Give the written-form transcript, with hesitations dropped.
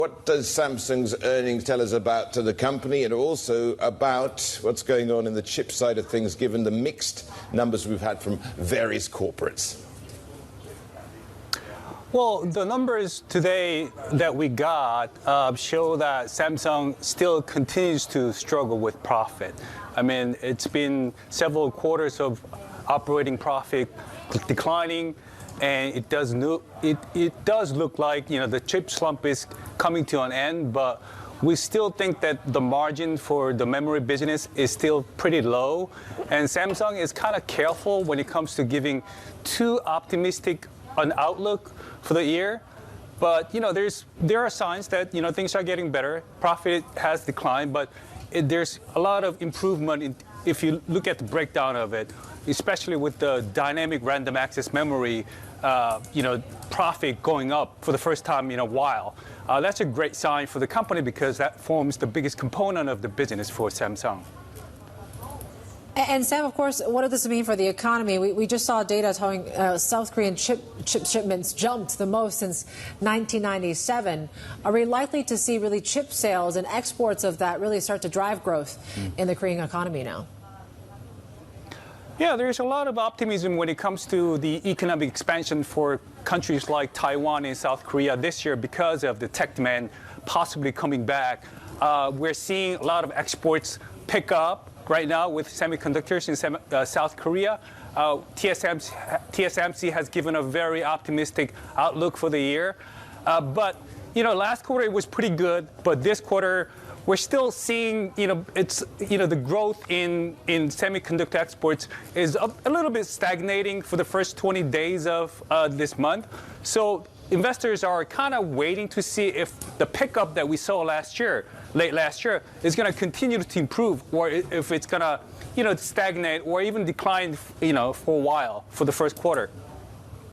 What does Samsung's earnings tell us about the company and also about what's going on in the chip side of things, given the mixed numbers we've had from various corporates? Well, the numbers today that we got show that Samsung still continues to struggle with profit. I mean, it's been several quarters of operating profit declining, and it does look like, you know, the chip slump is coming to an end, but we still think that the margin for the memory business is still pretty low, and Samsung is kind of careful when it comes to giving too optimistic an outlook for the year. But, you know, there are signs that, you know, things are getting better. Profit has declined, but there's a lot of improvement if you look at the breakdown of it, especially with the dynamic random access memory, you know, profit going up for the first time in a while. That's a great sign for the company because that forms the biggest component of the business for Samsung. And Sam, of course, what does this mean for the economy? We just saw data showing South Korean chip shipments jumped the most since 1997. Are we likely to see really chip sales and exports of that really start to drive growth in the Korean economy now? Yeah, there's a lot of optimism when it comes to the economic expansion for countries like Taiwan and South Korea this year because of the tech demand possibly coming back. We're seeing a lot of exports pick up right now with semiconductors in South Korea. TSMC has given a very optimistic outlook for the year. But, you know, last quarter it was pretty good, but this quarter we're still seeing, you know, the growth in semiconductor exports is a little bit stagnating for the first 20 days of this month. So investors are kind of waiting to see if the pickup that we saw late last year, is going to continue to improve, or if it's going to, you know, stagnate or even decline, you know, for a while for the first quarter.